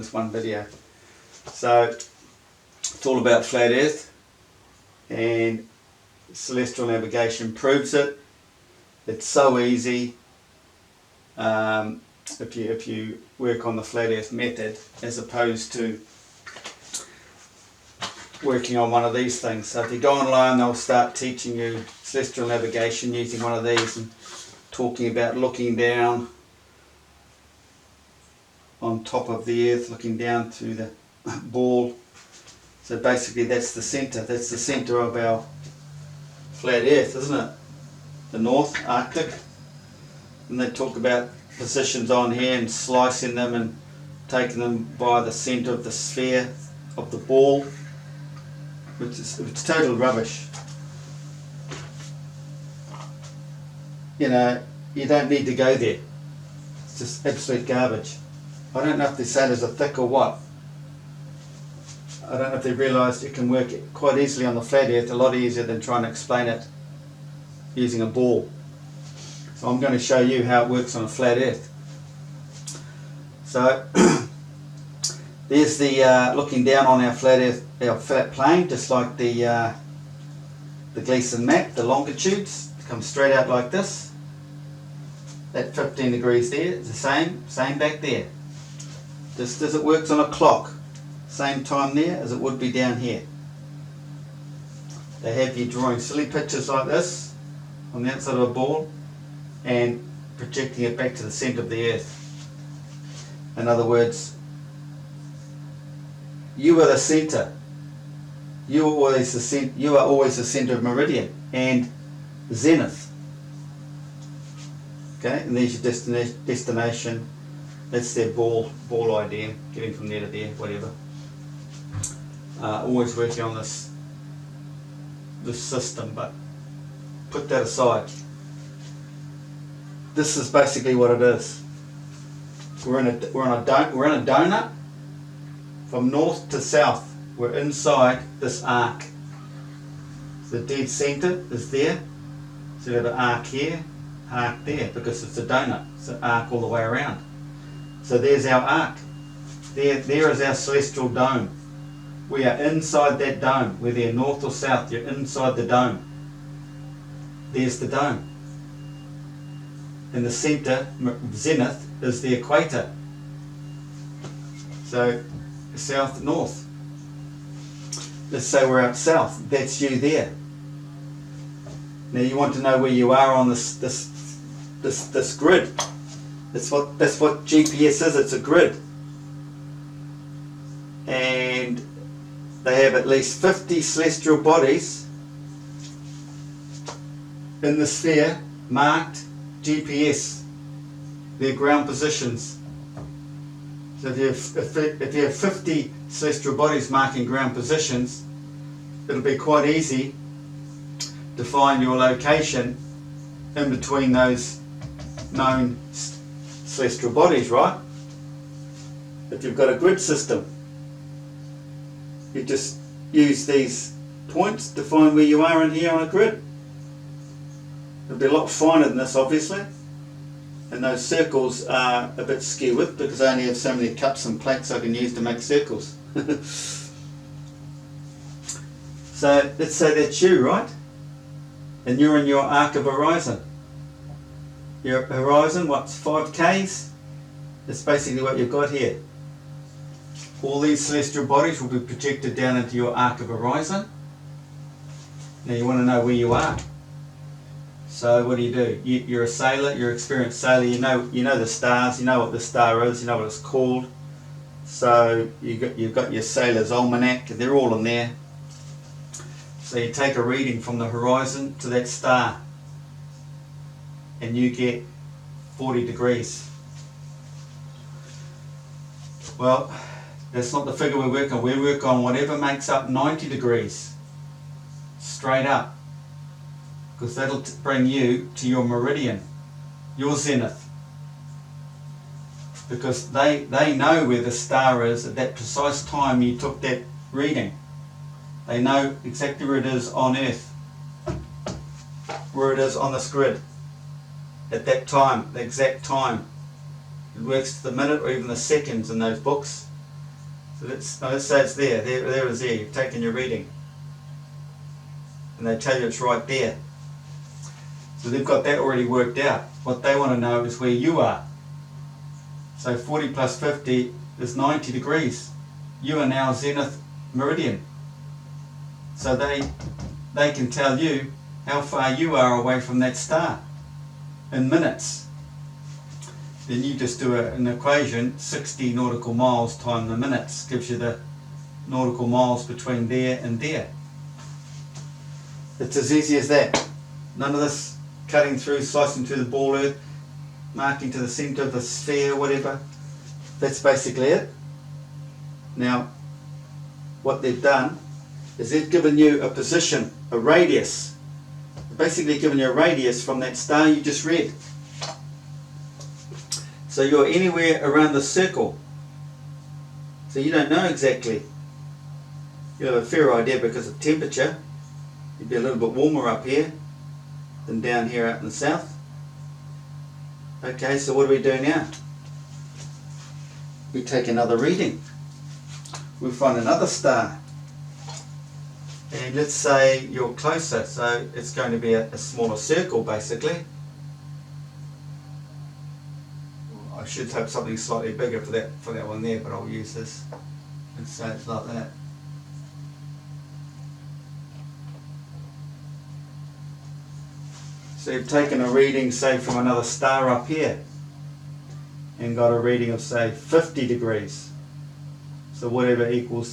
this one video. So it's all about flat Earth, and celestial navigation proves it. It's so easy if you work on the flat Earth method as opposed to working on one of these things. So if you go online, they'll start teaching you celestial navigation using one of these and talking about looking down on top of the Earth, looking down through the ball. So basically that's the centre of our flat Earth, isn't it? The North Arctic. And they talk about positions on here and slicing them and taking them by the centre of the sphere of the ball, which is total rubbish. You know, you don't need to go there. It's just absolute garbage. I don't know if the sailors are thick or what. I don't know if they realised it can work quite easily on the flat Earth, a lot easier than trying to explain it using a ball. So I'm going to show you how it works on a flat Earth. So there's the looking down on our flat Earth, our flat plane, just like the Gleason map, the longitudes come straight out like this. That 15 degrees there is the same back there. Just as it works on a clock, same time there as it would be down here. They have you drawing silly pictures like this on the outside of a ball and projecting it back to the centre of the Earth. In other words, you are the centre. You are always the centre of meridian and zenith. Okay, and there's your destination. That's their ball idea, getting from there to there, whatever. Always working on this system, but put that aside. This is basically what it is. We're in a donut from north to south. We're inside this arc. The dead centre is there. So we have an arc here, arc there, because it's a donut. It's an arc all the way around. So there's our arc. There is our celestial dome. We are inside that dome. Whether you're north or south, you're inside the dome. There's the dome. In the centre, zenith, is the equator. So south, north. Let's say we're out south. That's you there. Now you want to know where you are on this grid. That's what GPS is. It's a grid, and they have at least 50 celestial bodies in the sphere marked GPS, their ground positions. So if you have 50 celestial bodies marking ground positions, it'll be quite easy to find your location in between those known celestial bodies, right? If you've got a grid system, you just use these points to find where you are in here on a grid. It'll be a lot finer than this, obviously, and those circles are a bit skewed because I only have so many cups and plates I can use to make circles. So let's say that's you, right? And you're in your arc of horizon. Your horizon, what's 5 Ks? That's basically what you've got here. All these celestial bodies will be projected down into your arc of horizon. Now you want to know where you are. So what do? You're a sailor, you're an experienced sailor, you know the stars, you know what the star is, you know what it's called. So you've got your sailor's almanac, they're all in there. So you take a reading from the horizon to that star and you get 40 degrees. Well, that's not the figure we work on. We work on whatever makes up 90 degrees, straight up, because that'll bring you to your meridian, your zenith. Because they know where the star is at that precise time you took that reading. They know exactly where it is on Earth, where it is on this grid, at that time, the exact time. It works to the minute or even the seconds in those books. So let's say it's there. There it is there. You've taken your reading. And they tell you it's right there. So they've got that already worked out. What they want to know is where you are. So 40 plus 50 is 90 degrees. You are now zenith meridian. So they can tell you how far you are away from that star in minutes. Then you just do an equation, 60 nautical miles times the minutes gives you the nautical miles between there and there. It's as easy as that. None of this cutting through, slicing through the ball earth, marking to the centre of the sphere, whatever. That's basically it. Now, what they've done is they've given you a position, a radius. Basically given you a radius from that star you just read. So you're anywhere around the circle. So you don't know exactly. You have a fair idea because of temperature. You'd be a little bit warmer up here than down here out in the south. Okay, so what do we do now? We take another reading. We find another star. And let's say you're closer, so it's going to be a smaller circle basically. I should have something slightly bigger for that one there, but I'll use this. And so it's like that. So you've taken a reading, say, from another star up here and got a reading of, say, 50 degrees. So whatever equals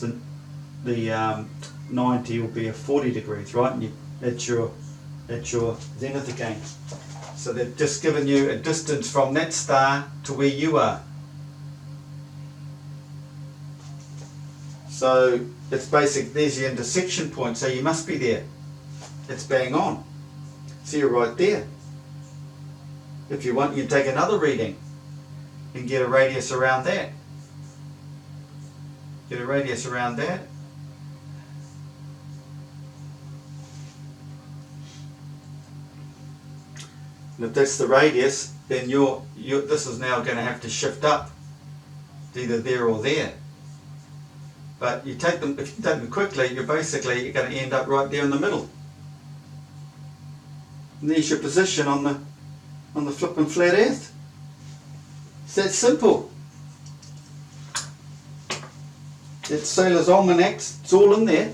the 90 will be a 40 degrees, right? And that's your zenith again. So they've just given you a distance from that star to where you are. So it's basic, there's your intersection point, so you must be there. It's bang on. So you're right there. If you want, you can take another reading and get a radius around that. Get a radius around that. And if that's the radius, then this is now going to have to shift up to either there or there. But you take them, if you take them quickly, you're going to end up right there in the middle. And there's your position on the flipping flat earth. It's that simple. It's Sailor's Almanacs, it's all in there.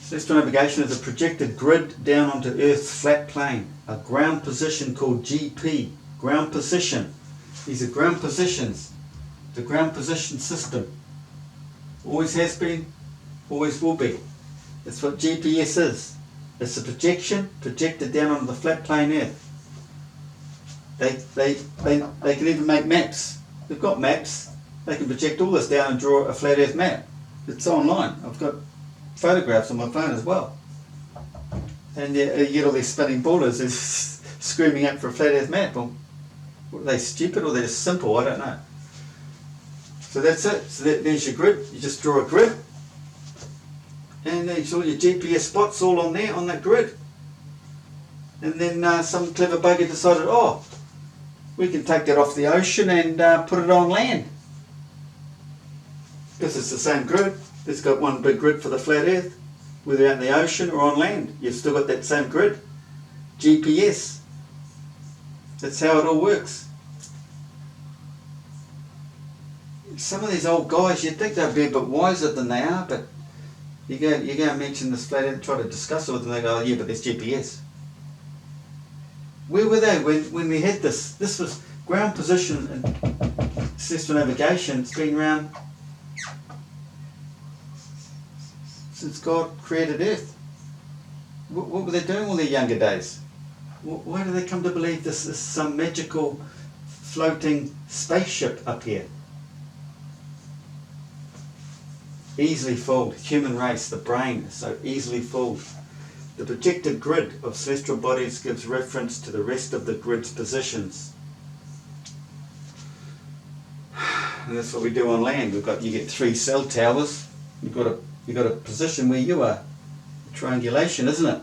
Celestial navigation is a projected grid down onto Earth's flat plane. A ground position called GP. Ground position. These are ground positions. The ground position system. Always has been, always will be. That's what GPS is. It's a projection projected down onto the flat plane Earth. They can even make maps. They've got maps. They can project all this down and draw a flat Earth map. It's online. I've got photographs on my phone as well. And you get all these spinning ballers who's screaming out for a flat Earth map. Well, are they stupid or they're just simple? I don't know. So that's it. So there's your grid. You just draw a grid. And there's all your GPS spots all on there, on that grid. And then some clever bugger decided, oh, we can take that off the ocean and put it on land. Because it's the same grid. It's got one big grid for the flat Earth. Whether out in the ocean or on land, you've still got that same grid. GPS. That's how it all works. Some of these old guys, you'd think they'd be a bit wiser than they are, but you go and mention this flat Earth, try to discuss it with them, they go, oh yeah, but there's GPS. Where were they when we had this? This was ground position and celestial navigation. It's been around since God created Earth. What were they doing all their younger days? Why do they come to believe this is some magical floating spaceship up here? Easily fooled. Human race, the brain is so easily fooled. The projected grid of celestial bodies gives reference to the rest of the grid's positions. And that's what we do on land. You get 3 cell towers. You've got a position where you are. Triangulation, isn't it?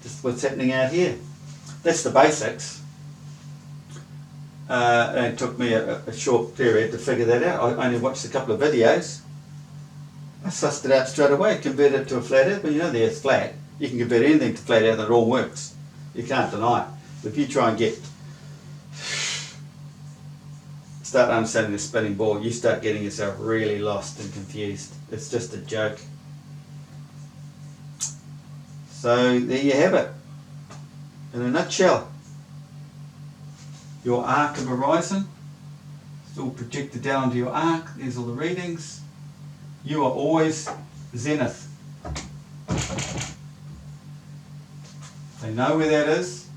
Just what's happening out here. That's the basics. it took me a short period to figure that out. I only watched a couple of videos. I sussed it out straight away, converted it to a flat earth, but you know the earth's flat. You can convert anything to flat earth and it all works. You can't deny it. If you try and start understanding the spinning ball, you start getting yourself really lost and confused. It's just a joke. So there you have it. In a nutshell, your arc of horizon, it's all projected down onto your arc. There's all the readings. You are always zenith. They know where that is.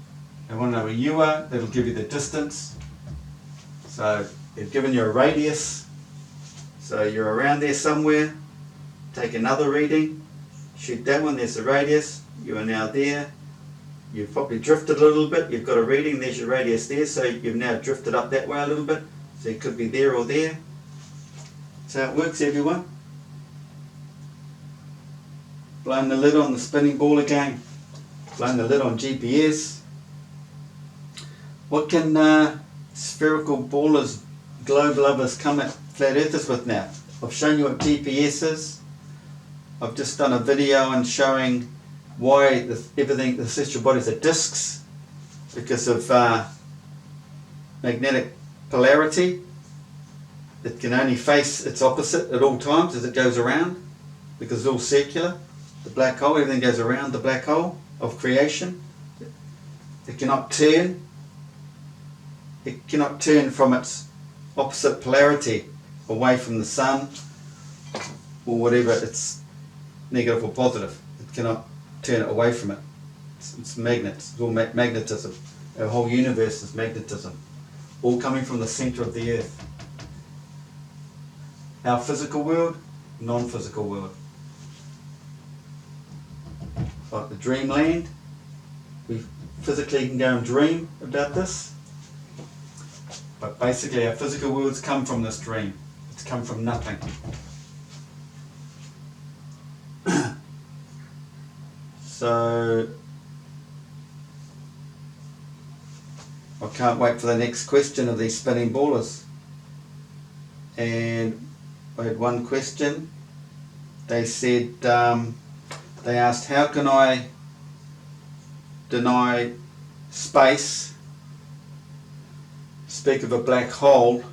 They want to know where you are. That'll give you the distance. So they've given you a radius. So you're around there somewhere. Take another reading. Shoot that one. There's the radius. You are now there. You've probably drifted a little bit. You've got a reading. There's your radius there. So you've now drifted up that way a little bit. So it could be there or there. So it works, everyone. Blowing the lid on the spinning ball again. Blowing the lid on GPS. What can spherical ballers, globe lovers come at flat earthers with now? I've shown you what GPS is. I've just done a video on showing why everything, the celestial bodies are disks because of magnetic polarity. It can only face its opposite at all times as it goes around because it's all circular. The black hole, everything goes around the black hole of creation. It cannot turn. It cannot turn from its opposite polarity away from the sun or whatever it's negative or positive. It cannot turn it away from it. It's magnets. It's all magnetism. Our whole universe is magnetism. All coming from the center of the earth. Our physical world, non-physical world. Like the dreamland, we physically can go and dream about this, but basically our physical worlds come from this dream. It's come from nothing. So I can't wait for the next question of these spinning ballers. And I had one question. They said, they asked, how can I deny space, speak of a black hole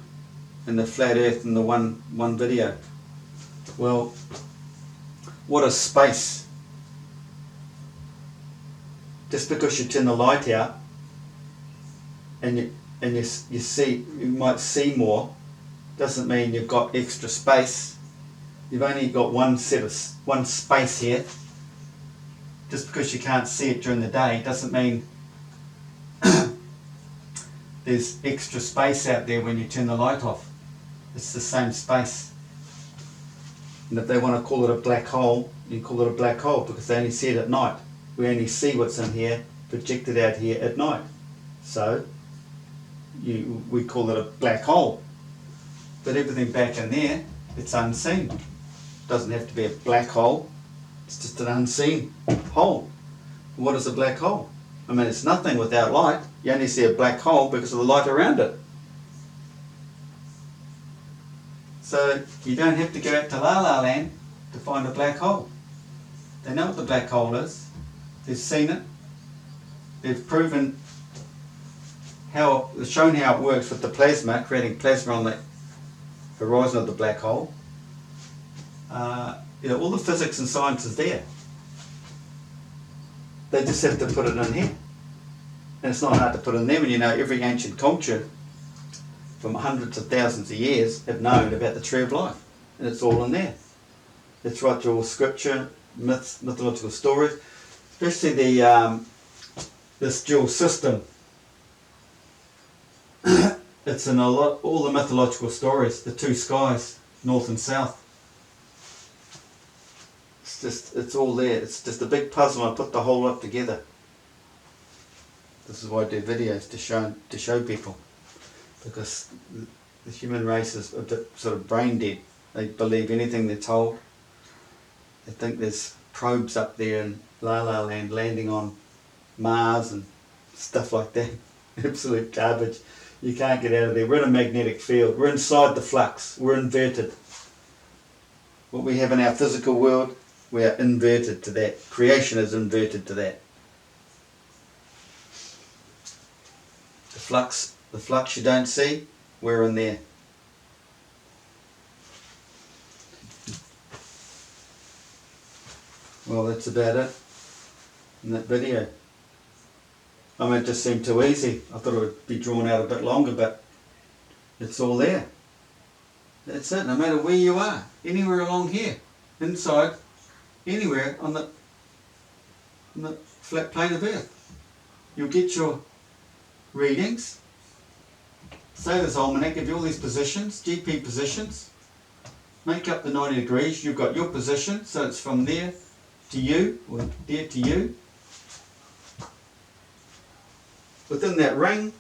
in the flat earth in the one video? Well, what is space? Just because you turn the light out and you might see more, doesn't mean you've got extra space. You've only got one space here. Just because you can't see it during the day doesn't mean there's extra space out there when you turn the light off. It's the same space. And if they want to call it a black hole, you call it a black hole because they only see it at night. We only see what's in here projected out here at night. So we call it a black hole. But everything back in there, it's unseen. It doesn't have to be a black hole. It's just an unseen hole. What is a black hole? I mean, it's nothing without light. You only see a black hole because of the light around it. So you don't have to go out to La La Land to find a black hole. They know what the black hole is. They've seen it. They've shown how it works with the plasma, creating plasma on the horizon of the black hole. All the physics and science is there. They just have to put it in here. And it's not hard to put in there when you know every ancient culture from hundreds of thousands of years have known about the tree of life. And it's all in there. It's right through all scripture, myths, mythological stories, especially this dual system. It's in all the mythological stories, the two skies, north and south. It's all there. It's just a big puzzle. I put the whole lot together. This is why I do videos, to show people, because the human race is a bit sort of brain dead. They believe anything they're told. They think there's probes up there in La La Land landing on Mars and stuff like that. Absolute garbage. You can't get out of there. We're in a magnetic field. We're inside the flux. We're inverted. What we have in our physical world, we are inverted to that. Creation is inverted to that. The flux you don't see, we're in there. Well, that's about it in that video. I mean, it just seemed too easy. I thought it would be drawn out a bit longer, but it's all there. That's it, no matter where you are, anywhere along here, inside, anywhere on the flat plane of Earth. You'll get your readings. Say this almanac, give you all these positions, GP positions. Make up the 90 degrees, you've got your position, so it's from there to you, or there to you. Within that ring,